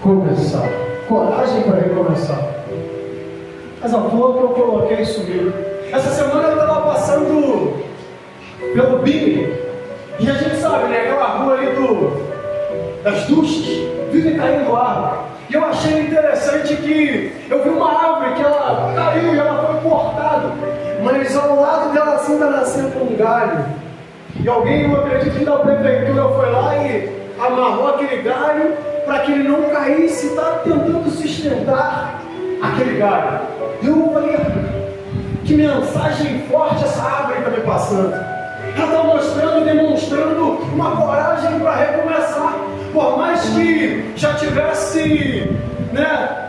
recomeçar. Coragem para recomeçar. Mas a flor que eu coloquei sumiu. Essa semana eu estava passando pelo Big, e a gente sabe, né? Aquela rua ali das duchas, vive caindo água. E eu achei interessante que eu vi uma árvore que ela caiu e ela foi cortada, mas ao lado dela assim está nascendo um galho. E alguém, eu acredito que da prefeitura, foi lá e amarrou aquele galho para que ele não caísse e está tentando sustentar aquele galho. Eu falei, que mensagem forte essa árvore está me passando. Ela está mostrando, demonstrando uma coragem para recomeçar. Por mais que já tivesse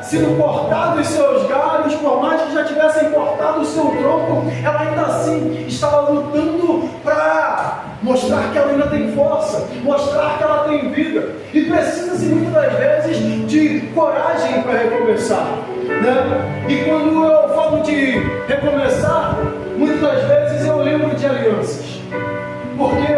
sido cortado os seus galhos, por mais que já tivessem cortado o seu tronco, ela ainda assim estava lutando para mostrar que ela ainda tem força, mostrar que ela tem vida. E precisa-se muitas das vezes de coragem para recomeçar. E quando eu falo de recomeçar, muitas das vezes eu lembro de alianças. Porque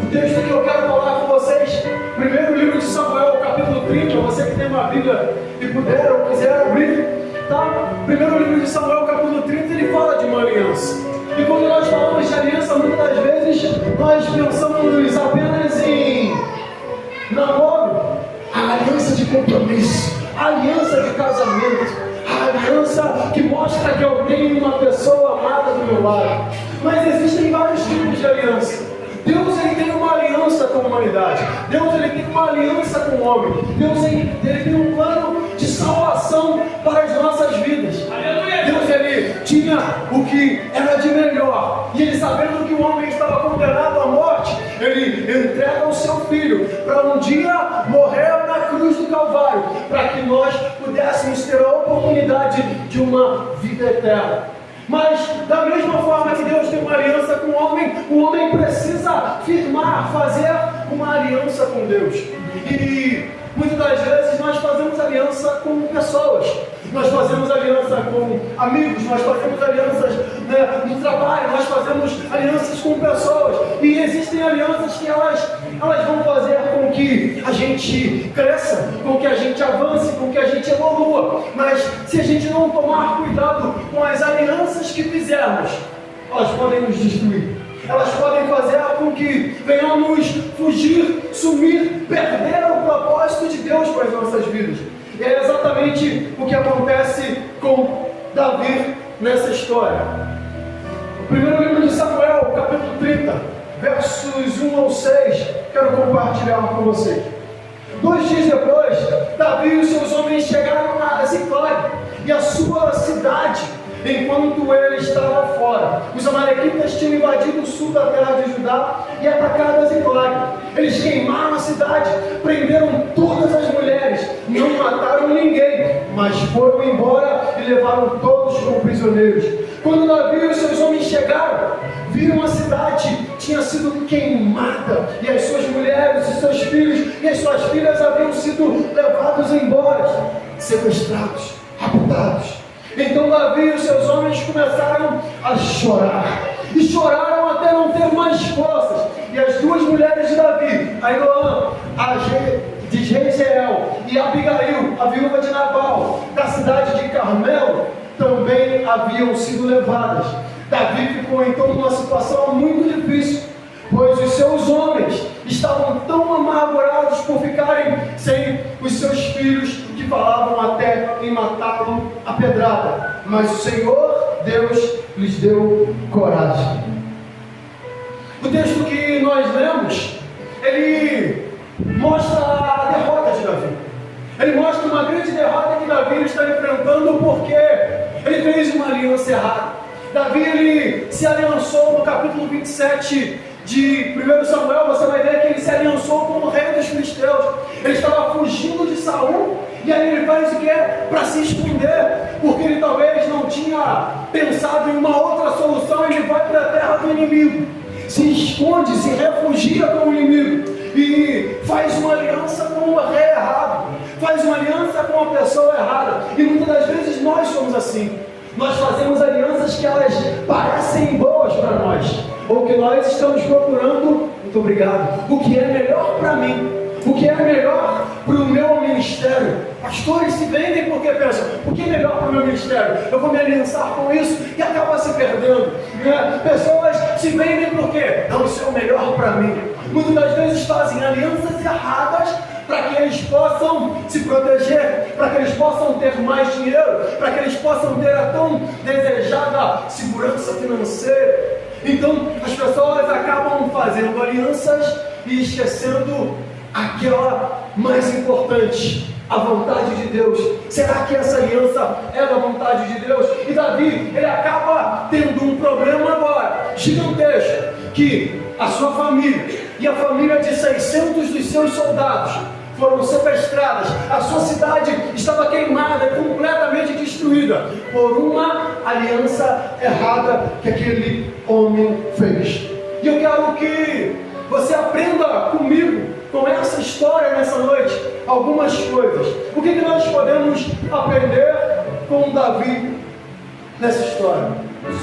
o texto que eu quero falar com vocês, primeiro livro de Samuel, capítulo 30, você que tem uma Bíblia e puder ou quiser abrir, tá? Primeiro livro de Samuel, capítulo 30, ele fala de uma aliança. E quando nós falamos de aliança, muitas das vezes nós pensamos apenas em namoro, a aliança de compromisso, a aliança de casamento, a aliança que mostra que eu tenho uma pessoa amada do meu lado. Mas existem vários tipos de aliança. Deus ele tem uma aliança com a humanidade. Deus ele tem uma aliança com o homem. Deus ele tem um plano de salvação para as nossas vidas. Deus ele tinha o que era de melhor. E ele, sabendo que o homem estava condenado à morte, ele entrega o seu filho para um dia morrer na cruz do Calvário, para que nós pudéssemos ter a oportunidade de uma vida eterna. Mas da mesma forma que Deus tem uma aliança com o homem precisa firmar, fazer uma aliança com Deus. E muitas das vezes nós fazemos aliança com pessoas, nós fazemos aliança com amigos, nós fazemos alianças no trabalho, nós fazemos alianças com pessoas. E existem alianças que elas vão fazer com que a gente cresça, com que a gente avance, com que a gente evolua. Mas se a gente não tomar cuidado com as alianças que fizermos, elas podem nos destruir. Elas podem fazer com que venhamos fugir, sumir, perder o propósito de Deus para as nossas vidas. E é exatamente o que acontece com Davi nessa história. Primeiro livro de Samuel, capítulo 30, versos 1 ao 6, quero compartilhar com vocês. 2 dias depois, Davi e os seus homens chegaram a Ziclag e a sua cidade. Enquanto ele estava fora, os amalequitas tinham invadido o sul da terra de Judá e atacado a Ziclag. Eles queimaram a cidade, prenderam todas as mulheres, não mataram ninguém, mas foram embora e levaram todos como prisioneiros. Quando Davi e os seus homens chegaram, viram a cidade tinha sido queimada, e as suas mulheres, os seus filhos e as suas filhas haviam sido levados embora, sequestrados, raptados. Então Davi e os seus homens começaram a chorar, e choraram até não ter mais forças. E as duas mulheres de Davi, Ainoã, de Jezreel, e Abigail, a viúva de Nabal, da cidade de Carmelo, também haviam sido levadas. Davi ficou então numa situação muito difícil, pois os seus homens estavam tão amargurados por ficarem sem os seus filhos, que falavam até em matá-lo a pedrada. Mas o Senhor Deus lhes deu coragem. O texto que nós lemos, ele mostra a derrota de Davi. Ele mostra uma grande derrota que Davi está enfrentando, porque ele fez uma aliança errada. Davi ele se aliançou no capítulo 27 de 1 Samuel, você vai ver que ele se aliançou com o rei dos filisteus. Ele estava fugindo de Saul, e aí ele faz o que? Para se esconder, porque ele talvez não tinha pensado em uma outra solução. Ele vai para a terra do inimigo, se esconde, se refugia com o inimigo, e faz uma aliança com o rei errado, faz uma aliança com a pessoa errada. E muitas das vezes nós somos assim. Nós fazemos alianças que elas parecem boas para nós, ou que nós estamos procurando, muito obrigado, o que é melhor para mim, o que Pastores se vendem porque pensam, o que é melhor para o meu ministério? Eu vou me aliançar com isso e acaba se perdendo. Né? Pessoas se vendem porque, não, isso é o melhor para mim. Muitas das vezes fazem alianças erradas para que eles possam se proteger, para que eles possam ter mais dinheiro, para que eles possam ter a tão desejada segurança financeira. Então as pessoas acabam fazendo alianças e esquecendo aquela mais importante, a vontade de Deus. Será que essa aliança é da vontade de Deus? E Davi, ele acaba tendo um problema agora, gigantesco, que a sua família e a família de 600 dos seus soldados foram sequestradas, a sua cidade estava queimada, completamente destruída, por uma aliança errada que aquele homem fez. E eu quero que você aprenda comigo, com essa história nessa noite, algumas coisas. O que nós podemos aprender com Davi nessa história?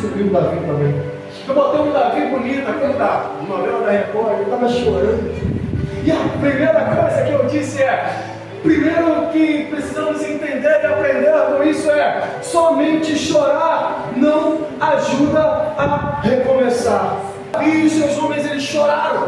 Subiu o Davi também. Eu botei um Davi bonito, aquele da novela da Record, ele estava chorando. E a primeira coisa que eu disse é, primeiro que precisamos entender e aprender com isso é, somente chorar não ajuda a recomeçar. E os seus homens, eles choraram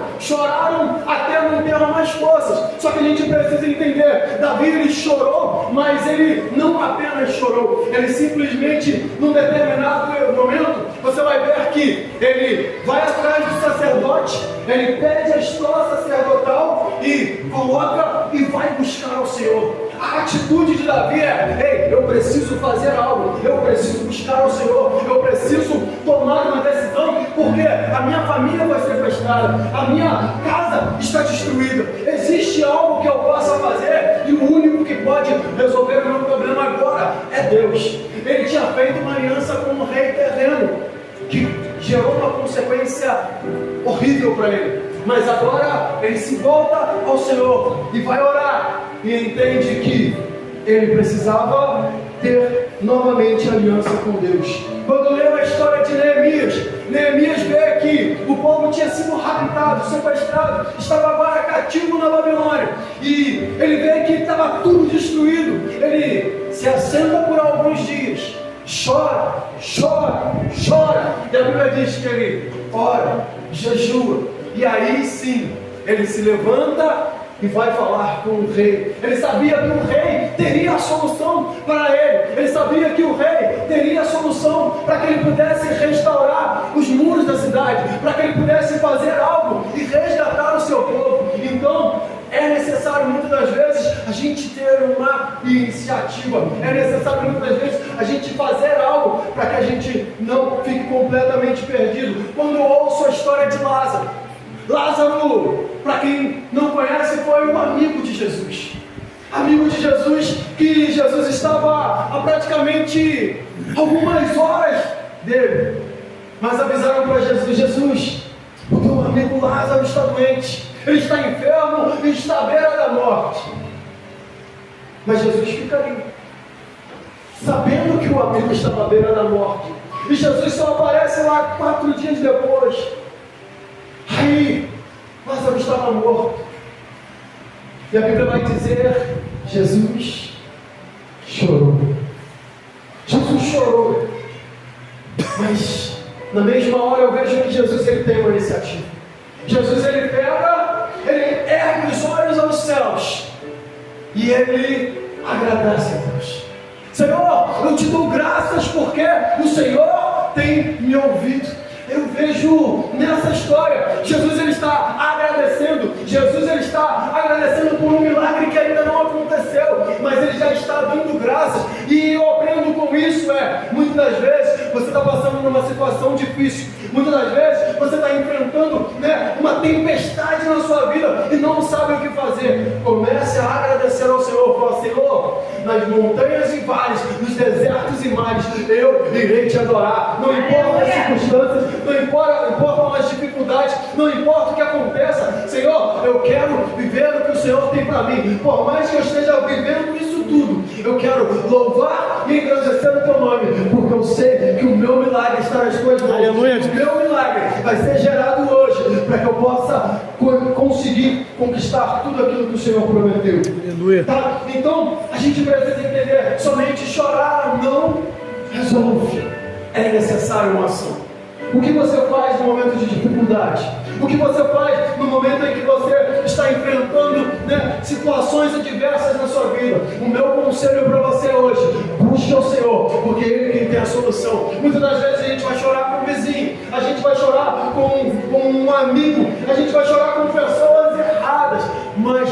até não ter mais forças. Só que a gente precisa entender, Davi, ele chorou, mas ele não apenas chorou, ele simplesmente, num determinado momento, você vai ver que ele vai atrás do sacerdote, ele pede a estola sacerdotal e coloca e vai buscar ao Senhor. A atitude de Davi é, ei, eu preciso fazer algo, eu preciso buscar ao Senhor, eu preciso tomar uma decisão, porque a minha família vai ser sequestrada, a minha casa está destruída, existe algo que eu possa fazer, e o único que pode resolver o meu problema agora é Deus. Ele tinha feito uma aliança com um rei terreno, que gerou uma consequência horrível para ele, mas agora ele se volta ao Senhor e vai orar, e entende que ele precisava ter novamente aliança com Deus. Quando leu a história de Neemias vê que o povo tinha sido raptado, sequestrado, estava agora cativo na Babilônia, e ele vê que estava tudo destruído. Ele se assenta por alguns dias, chora, e a Bíblia diz que ele ora, jejua, e aí sim, ele se levanta e vai falar com o rei. Ele sabia que o rei teria a solução para ele. Ele sabia que o rei teria a solução para que ele pudesse restaurar os muros da cidade, para que ele pudesse fazer algo e resgatar o seu povo. Então, é necessário muitas das vezes a gente ter uma iniciativa. É necessário muitas das vezes a gente fazer algo para que a gente não fique completamente perdido. Quando eu ouço a história de Lázaro, para quem não conhece, foi um amigo de Jesus. Amigo de Jesus, que Jesus estava a praticamente algumas horas dele. Mas avisaram para Jesus, o teu amigo Lázaro está doente, ele está enfermo, ele está à beira da morte. Mas Jesus fica ali, sabendo que o amigo estava à beira da morte. E Jesus só aparece lá 4 dias depois. Aí, Lázaro estava morto. E a Bíblia vai dizer, Jesus chorou. Jesus chorou. Mas, na mesma hora, eu vejo que Jesus, ele tem uma iniciativa. Jesus, ele pega, ele ergue os olhos aos céus e ele agradece a Deus. Senhor, eu te dou graças porque o Senhor tem me ouvido. Eu vejo nessa história, Jesus, ele está agradecendo. Jesus, ele está agradecendo por um milagre que ainda não aconteceu, mas ele já está dando graças. E eu aprendo com isso, muitas das vezes você está passando numa situação difícil, muitas das vezes você está enfrentando uma tempestade na sua vida e não sabe o que fazer. Comece a agradecer ao Senhor. Fala, Senhor, nas montanhas e vales, nos desertos e mares, eu irei te adorar. Não importa as circunstâncias, não importam as dificuldades, não importa o que aconteça, Senhor, eu quero viver o que o Senhor tem para mim. Por mais que eu esteja vivendo isso tudo, eu quero louvar e engrandecer o teu nome, porque eu sei que o meu milagre está nas tuas mãos. Aleluia. O meu milagre vai ser gerado hoje, para que eu possa conseguir conquistar tudo aquilo que o Senhor prometeu. Aleluia. Tá? Então, a gente precisa entender, somente chorar não resolve. É necessário uma ação. O que você faz no momento de dificuldade? O que você faz no momento em que você está enfrentando, né, situações adversas na sua vida? O meu conselho para você hoje: busque o Senhor, porque Ele quem tem a solução. Muitas das vezes a gente vai chorar com o vizinho, a gente vai chorar com um amigo, a gente vai chorar com pessoas erradas, mas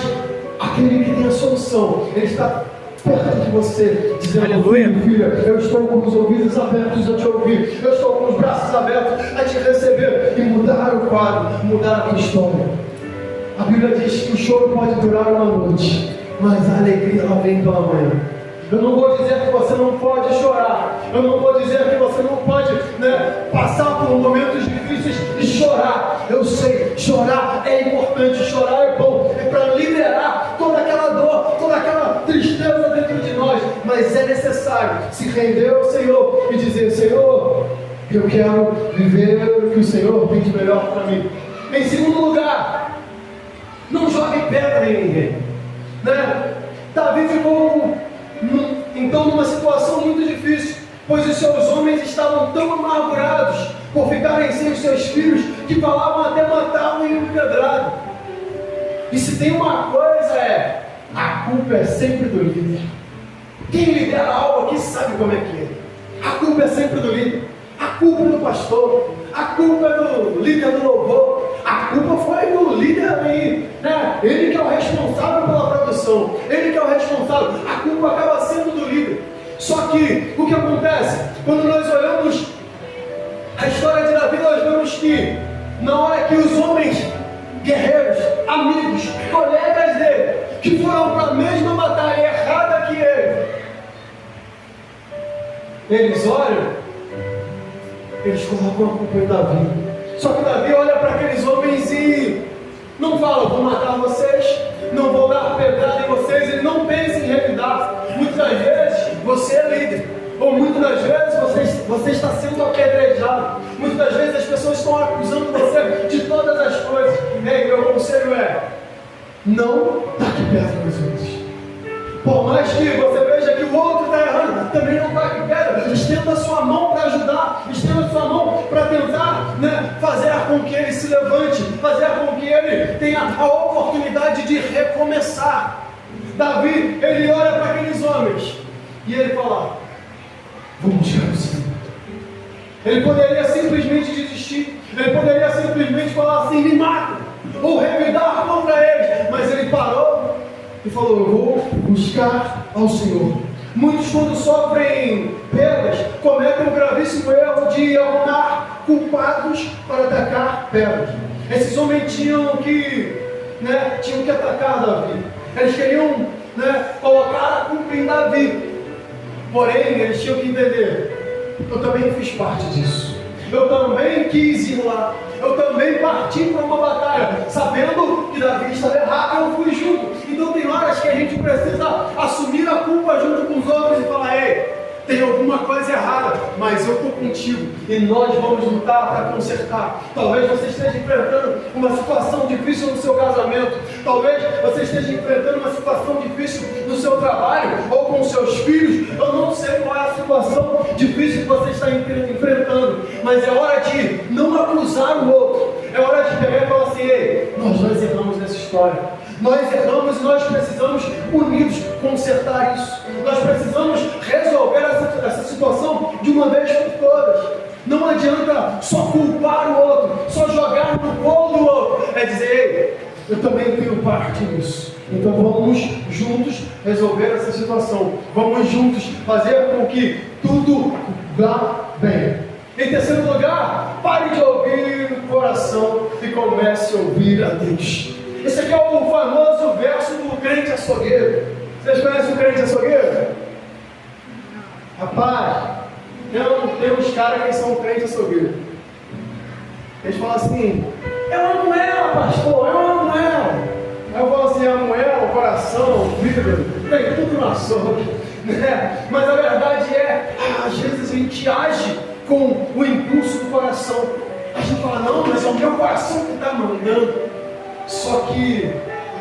aquele que tem a solução, Ele está perto de você, dizendo: aleluia, filha, eu estou com os ouvidos abertos a te ouvir, eu estou com os braços abertos a te receber e mudar o quadro, mudar a tua história. A Bíblia diz que o choro pode durar uma noite, mas a alegria ela vem pela manhã. Eu não vou dizer que você não pode chorar, eu não vou dizer que você não pode, né, passar por momentos difíceis e chorar. Eu sei, chorar é importante, chorar é bom, é para liberar toda aquela dor, toda aquela tristeza dentro de nós, mas é necessário se render ao Senhor e dizer: Senhor, eu quero viver o que o Senhor tem de melhor para mim. Em segundo lugar, não jogue pedra em ninguém, né? Davi ficou então numa situação muito difícil, pois os seus homens estavam tão amargurados por ficarem sem os seus filhos, que falavam até matá-lo em um pedrado. E se tem uma coisa, a culpa é sempre do líder. Quem lidera algo aqui sabe como é que é. A culpa é sempre do líder, a culpa é do pastor, a culpa é do líder do louvor, a culpa foi do líder aí, né? Ele que é o responsável pela produção, ele que é o responsável, a culpa acaba sendo do líder. Só que o que acontece? Quando nós olhamos a história de Davi, nós vemos que na hora que os homens guerreiros, amigos, colegas dele, que foram para a mesma batalha errada que ele, eles olham, eles colocam a culpa em Davi. Só que Davi olha para aqueles homens e não fala: vou matar vocês, não vou dar pedrada em vocês. Ele não pensa em revidar. Muitas das vezes você é líder, ou muitas das vezes você está sendo apedrejado. Muitas das vezes as pessoas estão acusando você de todas as coisas. Ei, meu conselho é: não taque pedra nos outros. Por mais que você veja que o outro está errando, também não taque pedra. Estenda a sua mão para ajudar, estenda a sua mão para tentar, né, fazer com que ele se levante, fazer com que ele tenha a oportunidade de recomeçar. Davi, ele olha para aqueles homens e ele fala: vamos buscar o Senhor. Ele poderia simplesmente desistir, ele poderia simplesmente falar assim: me mata, ou revidar contra eles, mas ele parou e falou: eu vou buscar ao Senhor. Muitos, quando sofrem perdas, cometem o gravíssimo erro de arrumar culpados para atacar pedras. Esses homens tinham que atacar Davi. Eles queriam, colocar a culpa em Davi. Porém, eles tinham que entender: eu também fiz parte disso. Eu também quis ir lá. Eu também parti para uma batalha, sabendo que Davi estava errado, eu fui junto. Então tem horas que a gente precisa assumir a culpa junto com os outros e falar: ei, tem alguma coisa errada, mas eu estou contigo e nós vamos lutar para consertar. Talvez você esteja enfrentando uma situação difícil no seu casamento, talvez você esteja enfrentando uma situação difícil no seu trabalho ou com seus filhos. Eu não sei qual é a situação difícil que você está enfrentando, mas é hora de não acusar o outro, é hora de pegar e falar assim: ei, nós erramos nessa história. Nós erramos e nós precisamos, unidos, consertar isso. Nós precisamos resolver essa situação de uma vez por todas. Não adianta só culpar o outro, só jogar no colo do outro. É dizer: ei, eu também tenho parte nisso. Então vamos juntos resolver essa situação. Vamos juntos fazer com que tudo vá bem. Em terceiro lugar, pare de ouvir o coração e comece a ouvir a Deus. Esse aqui é o famoso verso do crente açougueiro. Vocês conhecem o crente açougueiro? Rapaz, tem uns caras que são crente açougueiro. Eles falam assim: eu amo ela, pastor, eu amo ela. Aí eu falo assim: amo ela, o coração, o fígado, tem tudo no açougue, né? Mas a verdade é, às vezes a gente age com o impulso do coração. Às gente fala, não, mas é o meu coração que está mandando. Só que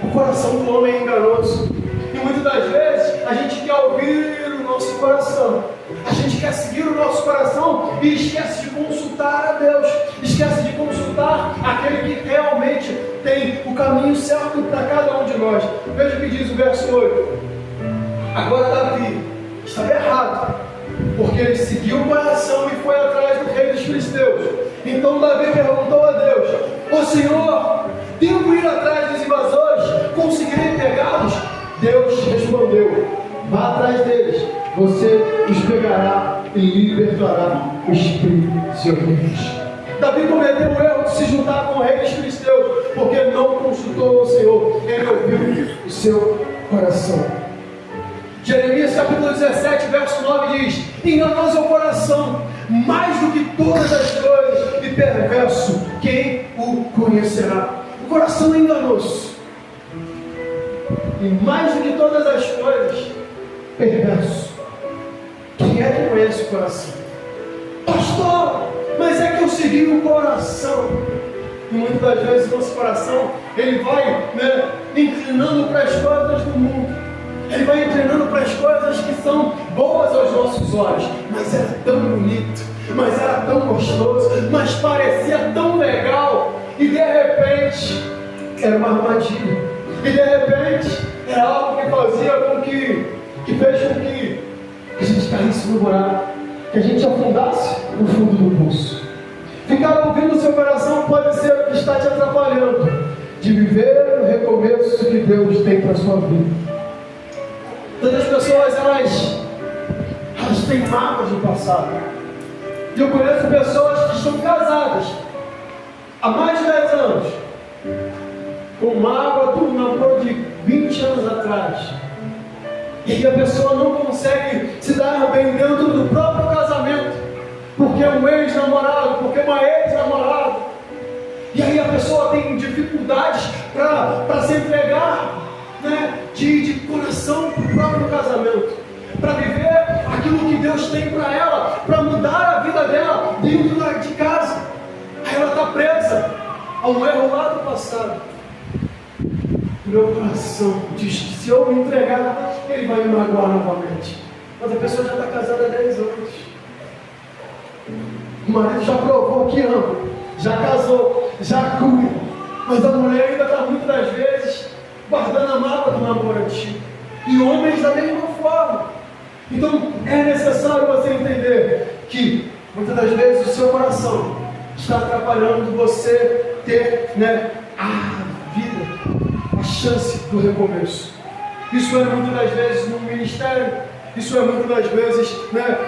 o coração do homem é enganoso. E muitas das vezes a gente quer ouvir o nosso coração. A gente quer seguir o nosso coração e esquece de consultar a Deus. Esquece de consultar aquele que realmente tem o caminho certo para cada um de nós. Veja o que diz o verso 8. Agora Davi estava errado, porque ele seguiu o coração e foi atrás do rei dos filisteus. Então Davi perguntou a Deus: Ô Senhor, devo ir atrás dos invasores? Conseguirei pegá-los? Deus respondeu: vá atrás deles, você os pegará e libertará os prisioneiros. Davi cometeu o erro de se juntar com o rei dos filisteus, porque não consultou o Senhor, ele ouviu o seu coração. Jeremias capítulo 17, verso 9 diz: enganoso é o coração, mais do que todas as coisas, e perverso, quem o conhecerá? O coração é enganoso, e mais do que todas as coisas, perverso. Quem é que conhece o coração? Pastor, mas é que eu segui o coração. E muitas das vezes nosso coração, ele vai inclinando para as coisas do mundo. Ele vai inclinando para as coisas que são boas aos nossos olhos. Mas era tão bonito, mas era tão gostoso, mas parecia tão legal. E de repente, era uma armadilha. E de repente, era algo que fazia com que fez com que a gente caísse no buraco, que a gente afundasse no fundo do poço. Ficar ouvindo o seu coração pode ser o que está te atrapalhando de viver o recomeço que Deus tem para a sua vida. Tantas pessoas, elas têm mágoas do passado. E eu conheço pessoas que estão casadas há mais de 10 anos, com mágoa do namoro de 20 anos atrás. E a pessoa não consegue se dar bem dentro do próprio casamento, porque é um ex-namorado, porque é uma ex-namorada. E aí a pessoa tem dificuldades para se entregar de coração para o próprio casamento, para viver aquilo que Deus tem para ela, para mudar a vida dela dentro de casa. Aí ela está presa a um erro lá do passado. Meu coração diz que se eu me entregar, ele vai me magoar novamente. Mas a pessoa já está casada há 10 anos. O marido já provou que ama, já casou, já cuida. Mas a mulher ainda está muitas das vezes guardando a mágoa do namoro antigo. E homens da mesma forma. Então é necessário você entender que muitas das vezes o seu coração está atrapalhando você ter a vida, a chance do recomeço. Isso é muitas das vezes no ministério, isso é muitas das vezes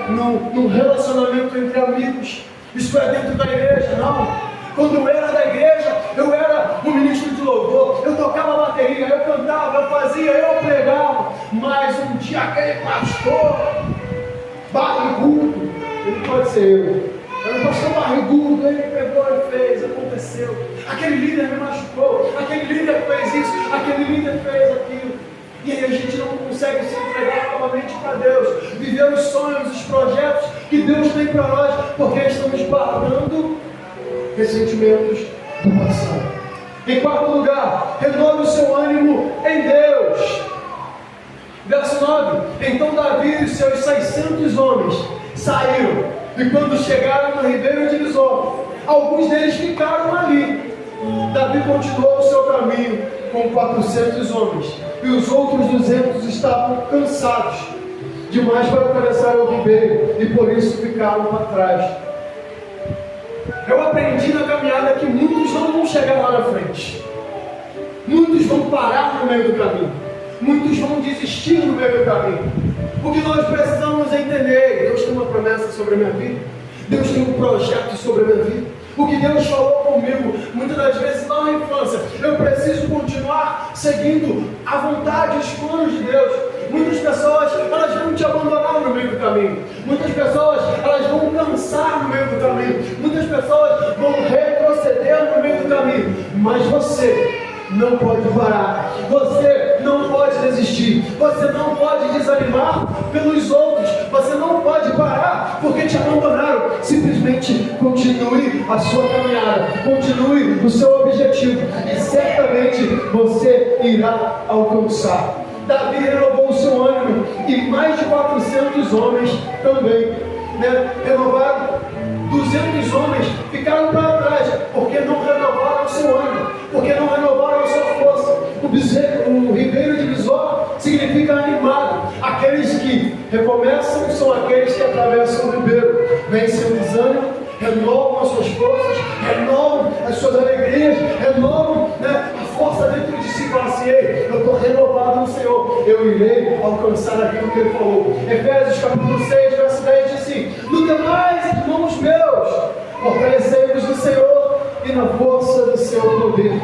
num relacionamento entre amigos, isso é dentro da igreja. Não. Quando eu era da igreja, eu era o ministro de louvor, eu tocava bateria, eu cantava, eu fazia, eu pregava. Mas um dia aquele pastor barrigudo, ele pode ser eu. Era um pastor barrigudo, ele pegou, ele fez, aconteceu. Aquele líder me machucou, aquele líder fez isso, aquele líder fez aquilo. E aí a gente não consegue se entregar novamente para Deus, viver os sonhos, os projetos que Deus tem para nós, porque estamos guardando ressentimentos do passado. Em quarto lugar, renove o seu ânimo em Deus. Verso 9: então Davi e os seus 600 homens saíram, e quando chegaram no ribeiro de Besor, alguns deles ficaram ali. Davi continuou o seu caminho com 400 homens, e os outros 200 estavam cansados demais para atravessar o ribeiro, e por isso ficaram para trás. Eu aprendi na caminhada que muitos não vão chegar lá na frente. Muitos vão parar no meio do caminho. Muitos vão desistir no meio do caminho. O que nós precisamos entender: Deus tem uma promessa sobre a minha vida. Deus tem um projeto sobre a minha vida. O que Deus falou comigo, muitas das vezes lá na infância, eu preciso continuar seguindo a vontade e os planos de Deus. Muitas pessoas, elas vão te abandonar no meio do caminho. Muitas pessoas, elas vão cansar no meio do caminho. Muitas pessoas vão retroceder no meio do caminho. Mas você não pode parar. Você não pode desistir. Você não pode desanimar pelos outros. Você não pode parar porque te abandonaram. Simplesmente continue a sua caminhada, continue o seu objetivo, e certamente você irá alcançar. Davi renovou o seu ânimo, e mais de 400 homens também, renovaram. 200 homens ficaram para trás, porque não renovaram o seu ânimo, porque não renovaram a sua força. O ribeiro de Besor significa animado. Aqueles que recomeçam são aqueles que atravessam o ribeiro, vencem o desânimo, renovam as suas forças, renovam as suas alegrias, renovam a força dentro de si. Fala assim: ei, eu estou renovado no Senhor, eu irei alcançar aquilo que Ele falou. Efésios capítulo 6, verso 10 diz assim: no demais, irmãos meus, fortalecei-vos no Senhor e na força do seu poder.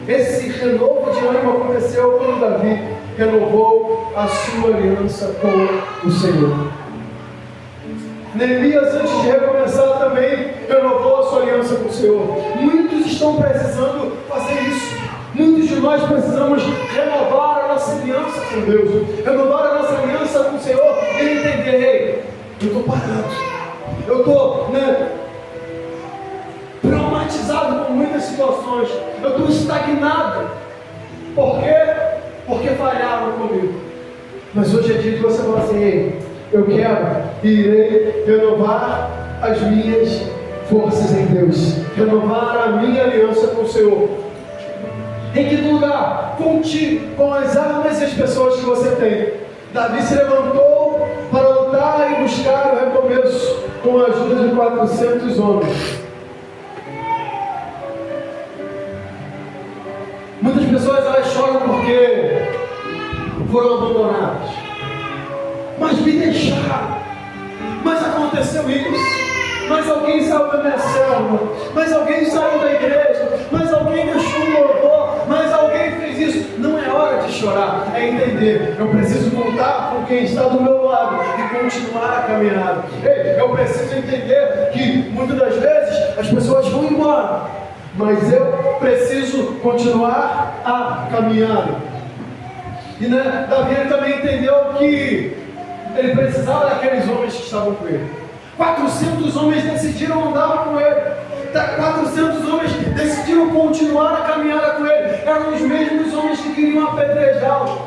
Esse renovo de ânimo aconteceu quando Davi renovou a sua aliança com o Senhor. Neemias, antes de recomeçar, também renovou a sua aliança com o Senhor. Muitos estão precisando fazer isso. Muitos de nós precisamos renovar a nossa aliança com Deus, renovar a nossa aliança com o Senhor e entender: ei, eu estou parado, eu estou traumatizado com muitas situações, eu estou estagnado. Por quê? Porque falharam comigo. Mas hoje é dia de você falar assim: ei, eu quero e irei renovar as minhas forças em Deus, renovar a minha aliança com o Senhor. Em que lugar? Contigo, com as armas e as pessoas que você tem. Davi se levantou para lutar e buscar o recomeço com a ajuda de 400 homens. Muitas pessoas elas choram porque foram abandonadas. Mas me deixaram. Mas aconteceu isso. Mas alguém saiu da minha célula. Mas alguém saiu da igreja. Mas alguém deixou o louvor. Mas alguém fez isso. Não é hora de chorar, é entender: eu preciso contar com quem está do meu lado e continuar a caminhada. Eu preciso entender que muitas das vezes as pessoas vão embora, mas eu preciso continuar a caminhada. E Davi também entendeu que ele precisava daqueles homens que estavam com ele. 400 homens decidiram andar com ele. 400 homens decidiram continuar a caminhada com ele. Eram os mesmos homens que queriam apedrejá-lo.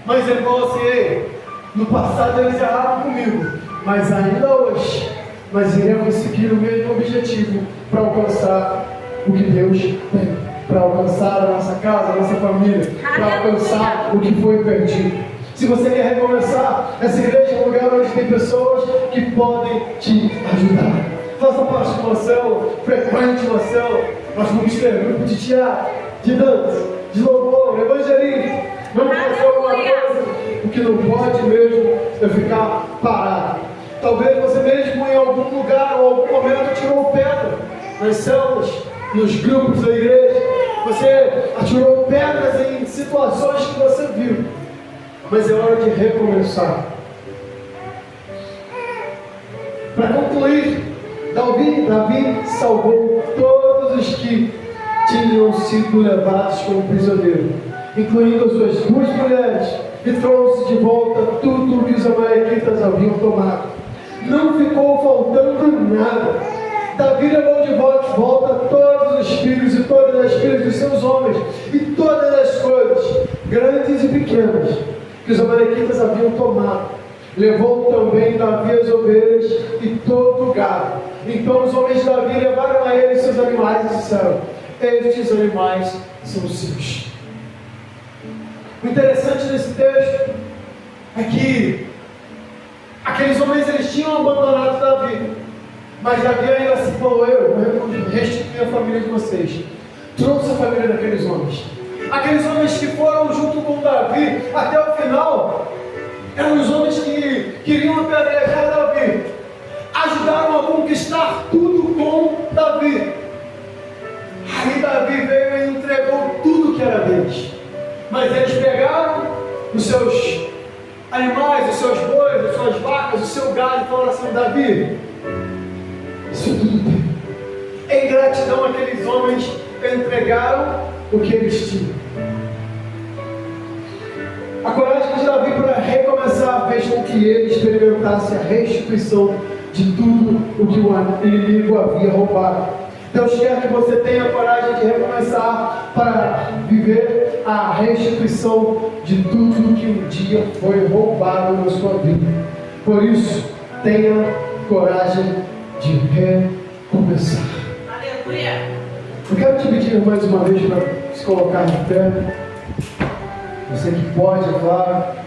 Mas ele falou assim: ei, no passado eles erraram comigo, mas ainda hoje nós iremos seguir o mesmo objetivo para alcançar o que Deus tem, para alcançar a nossa casa, a nossa família, para alcançar o que foi perdido. Se você quer recomeçar, essa igreja é um lugar onde tem pessoas que podem te ajudar. Faça parte de uma célula, frequente uma célula. Nós vamos ter grupo de teatro, de dança, de louvor, evangelismo. Vamos fazer alguma coisa. O que não pode mesmo é ficar parado. Talvez você mesmo em algum lugar ou algum momento atirou pedra nas células, nos grupos da igreja. Você atirou pedras em situações que você viu. Mas é hora de recomeçar. Para concluir, Davi salvou todos os que tinham sido levados como prisioneiro, incluindo as suas 2 mulheres, e trouxe de volta tudo o que os amalequitas haviam tomado. Não ficou faltando nada. Davi levou de volta todos os filhos e todas as filhas dos seus homens, e todas as coisas, grandes e pequenas, que os amalequitas haviam tomado. Levou também Davi as ovelhas e todo o gado. Então os homens de Davi levaram a ele seus animais e disseram: estes animais são seus. O interessante desse texto é que aqueles homens eles tinham abandonado Davi, mas Davi ainda assim falou: eu vou restituir a família de vocês. Trouxe a família daqueles homens. Aqueles homens que foram junto com Davi até o final eram os homens que queriam apedrejar Davi. Ajudaram a conquistar tudo com Davi. Aí Davi veio e entregou tudo que era deles. Mas eles pegaram os seus animais, os seus bois, as suas vacas, o seu gado e falaram assim: Davi, isso é tudo teu. Em gratidão, aqueles homens entregaram o que eles tinham. A coragem de Davi para recomeçar fez com que ele experimentasse a restituição de tudo o que o inimigo havia roubado. Deus quer que você tenha coragem de recomeçar para viver a restituição de tudo que um dia foi roubado na sua vida. Por isso, tenha coragem de recomeçar. Aleluia! Eu quero te pedir mais uma vez para se colocar de pé. Você que pode, é claro.